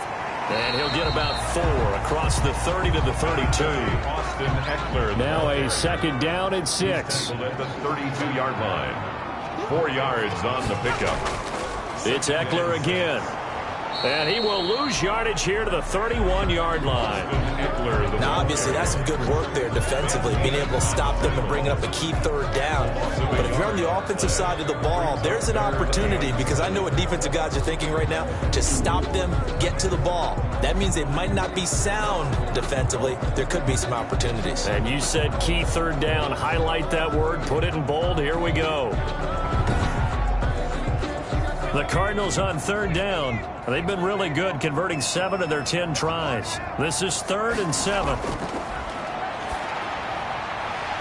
And he'll get about 4 across the 30 to the 32. Austin Eckler. Now a 2nd down and 6. At the 32-yard line. 4 yards on the pickup. It's Eckler again. And he will lose yardage here to the 31-yard line. Now, obviously, that's some good work there defensively, being able to stop them and bring up a key 3rd down. But if you're on the offensive side of the ball, there's an opportunity, because I know what defensive guys are thinking right now, to stop them, get to the ball. That means they might not be sound defensively. There could be some opportunities. And you said key 3rd down. Highlight that word, put it in bold. Here we go. The Cardinals on 3rd down. They've been really good, converting 7 of their 10 tries. This is 3rd and 7.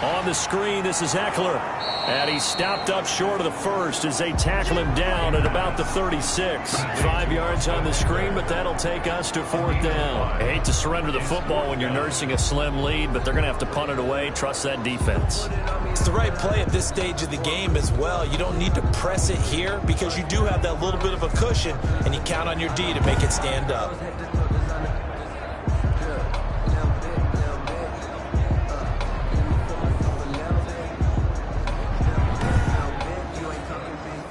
On the screen, this is Eckler. And he stopped up short of the 1st as they tackle him down at about the 36. 5 yards on the screen, but that'll take us to 4th down. I hate to surrender the football when you're nursing a slim lead, but they're going to have to punt it away. Trust that defense. It's the right play at this stage of the game as well. You don't need to press it here because you do have that little bit of a cushion, and you count on your D to make it stand up.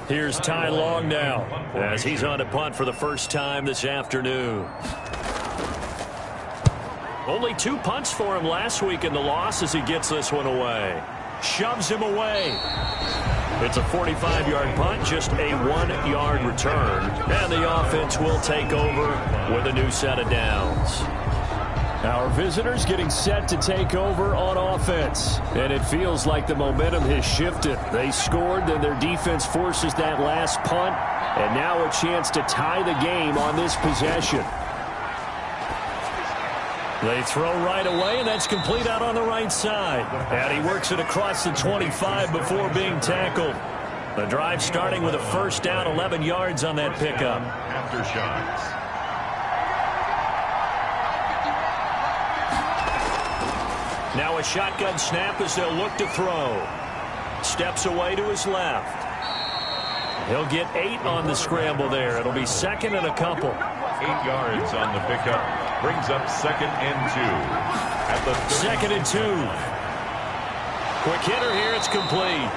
Here's Ty Long now as he's on to punt for the first time this afternoon. Only 2 punts for him last week in the loss as he gets this one away. Shoves him away. It's a 45-yard punt, just a 1-yard return. And the offense will take over with a new set of downs. Our visitors getting set to take over on offense. And it feels like the momentum has shifted. They scored, then their defense forces that last punt. And now a chance to tie the game on this possession. They throw right away, and that's complete out on the right side. And he works it across the 25 before being tackled. The drive starting with a 1st down, 11 yards on that pickup. Aftershocks. Now a shotgun snap as they'll look to throw. Steps away to his left. He'll get 8 on the scramble there. It'll be 2nd and a couple. 8 yards on the pickup. Brings up 2nd and 2. At the 2nd and 2. Quick hitter here. It's complete.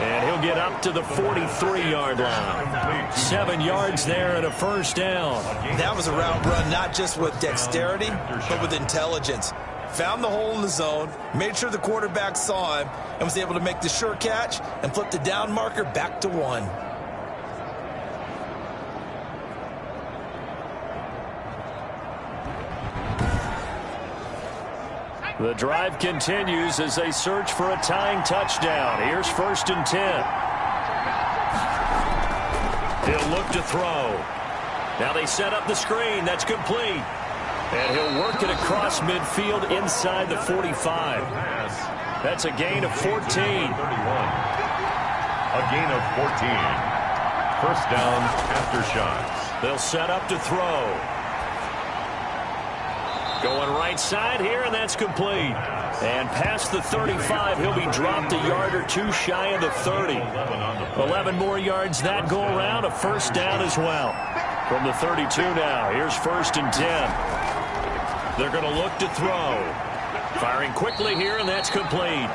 And he'll get up to the 43-yard line. 7 yards there and a 1st down. That was a route run not just with dexterity, but with intelligence. Found the hole in the zone, made sure the quarterback saw him, and was able to make the sure catch and flip the down marker back to 1. The drive continues as they search for a tying touchdown. Here's 1st and 10. He'll look to throw. Now they set up the screen. That's complete. And he'll work it across midfield inside the 45. That's a gain of 14. A gain of 14. First down after shots. They'll set up to throw. Going right side here, and that's complete. And past the 35, he'll be dropped a yard or two shy of the 30. 11 more yards that go around, a first down as well. From the 32 now, here's 1st and 10. They're going to look to throw. Firing quickly here, and that's complete.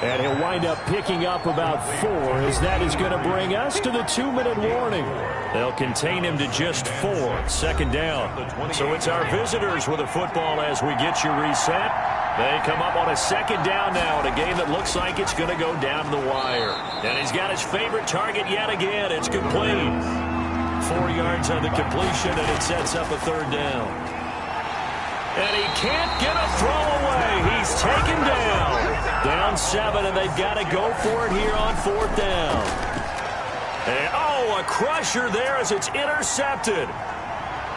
And he'll wind up picking up about 4, as that is going to bring us to the 2-minute warning. They'll contain him to just 4. 2nd down. So it's our visitors with the football as we get you reset. They come up on a 2nd down now in a game that looks like it's going to go down to the wire. And he's got his favorite target yet again. It's complete. 4 yards on the completion, and it sets up a 3rd down. And he can't get a throw away. He's taken down. Down 7, and they've got to go for it here on 4th down. And, oh, a crusher there as it's intercepted.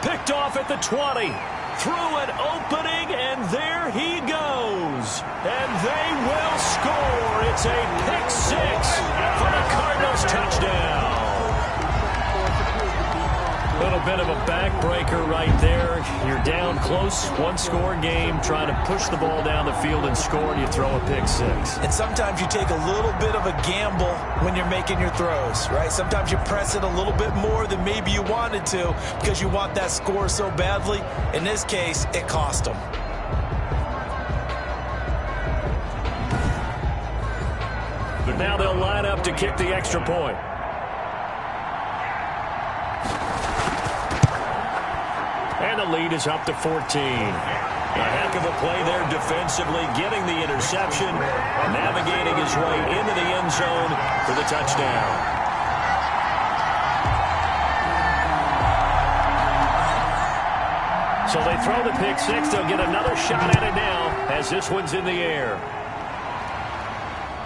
Picked off at the 20. Through an opening, and there he goes. And they will score. It's a pick 6 for the Cardinals touchdown. A little bit of a backbreaker right there. You're down close, 1-score game, trying to push the ball down the field and score, and you throw a pick 6. And sometimes you take a little bit of a gamble when you're making your throws, right? Sometimes you press it a little bit more than maybe you wanted to because you want that score so badly. In this case, it cost them. Now they'll line up to kick the extra point. And the lead is up to 14. A heck of a play there defensively, getting the interception, navigating his way into the end zone for the touchdown. So they throw the pick 6. They'll get another shot at it now as this one's in the air.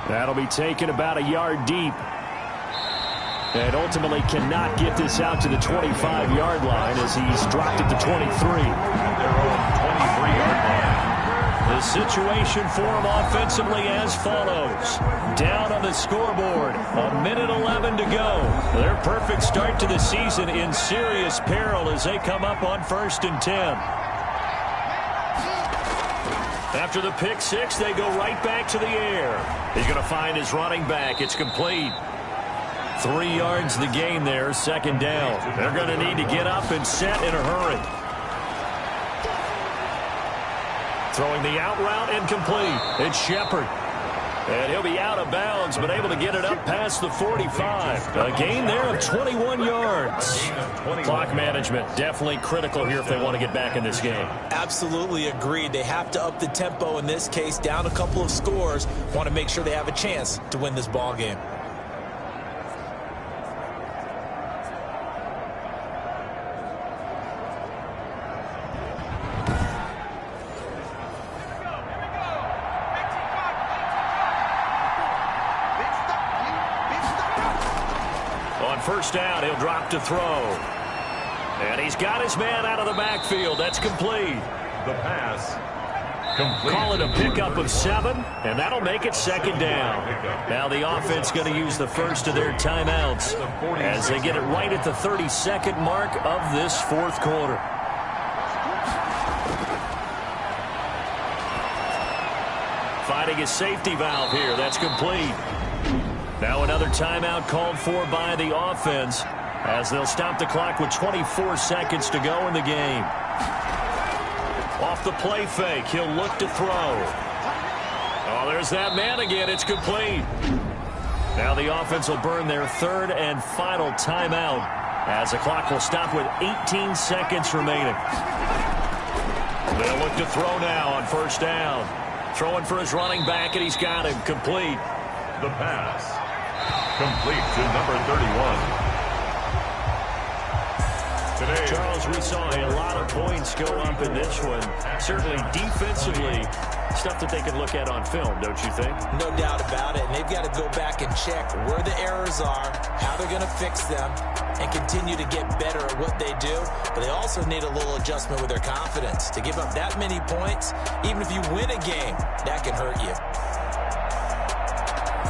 That'll be taken about a yard deep. And ultimately cannot get this out to the 25-yard line as he's dropped at the 23. Their own 23-yard line. The situation for him offensively as follows. Down on the scoreboard, 1:11 to go. Their perfect start to the season in serious peril as they come up on 1st and 10. After the pick 6, they go right back to the air. He's going to find his running back. It's complete. 3 yards the gain there, 2nd down. They're going to need to get up and set in a hurry. Throwing the out route incomplete. It's Shepard. And he'll be out of bounds, but able to get it up past the 45. A gain there of 21 yards. Clock management definitely critical here if they want to get back in this game. Absolutely agreed. They have to up the tempo in this case, down a couple of scores. Want to make sure they have a chance to win this ball game. First down, he'll drop to throw. And he's got his man out of the backfield. That's complete. The pass complete. Call it a pickup of 7, and that'll make it 2nd down. Now the offense going to use the first of their timeouts as they get it right at the 32nd mark of this 4th quarter. Finding a safety valve here. That's complete. Now another timeout called for by the offense as they'll stop the clock with 24 seconds to go in the game. Off the play fake, he'll look to throw. Oh, there's that man again. It's complete. Now the offense will burn their 3rd and final timeout as the clock will stop with 18 seconds remaining. They'll look to throw now on 1st down. Throwing for his running back, and he's got him. Complete. The pass complete to number 31. Today, Charles, we saw a lot of points go up in this one. Certainly defensively, Stuff that they can look at on film, don't you think? No doubt about it. And they've got to go back and check where the errors are, how they're going to fix them, and continue to get better at what they do. But they also need a little adjustment with their confidence. To give up that many points, even if you win a game, that can hurt you.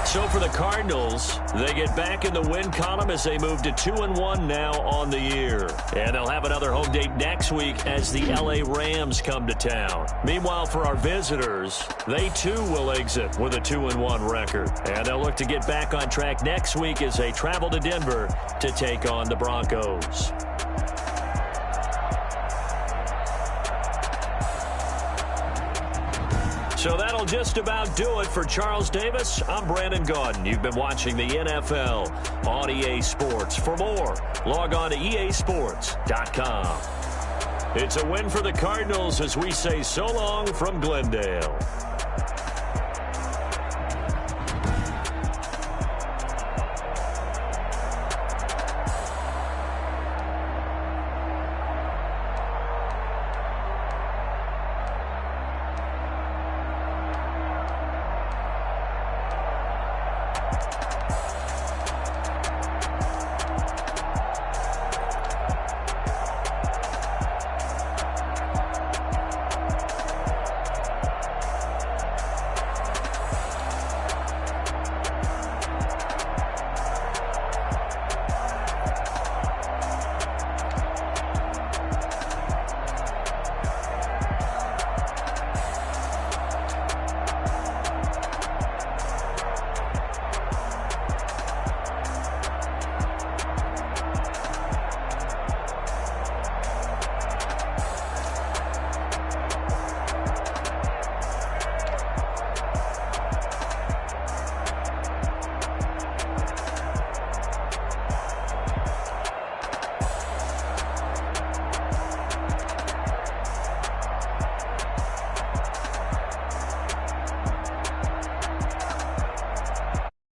So for the Cardinals, they get back in the win column as they move to 2-1 now on the year. And they'll have another home date next week as the LA Rams come to town. Meanwhile, for our visitors, they too will exit with a 2-1 record. And they'll look to get back on track next week as they travel to Denver to take on the Broncos. So that'll just about do it for Charles Davis. I'm Brandon Gaudin. You've been watching the NFL on EA Sports. For more, log on to easports.com. It's a win for the Cardinals as we say so long from Glendale.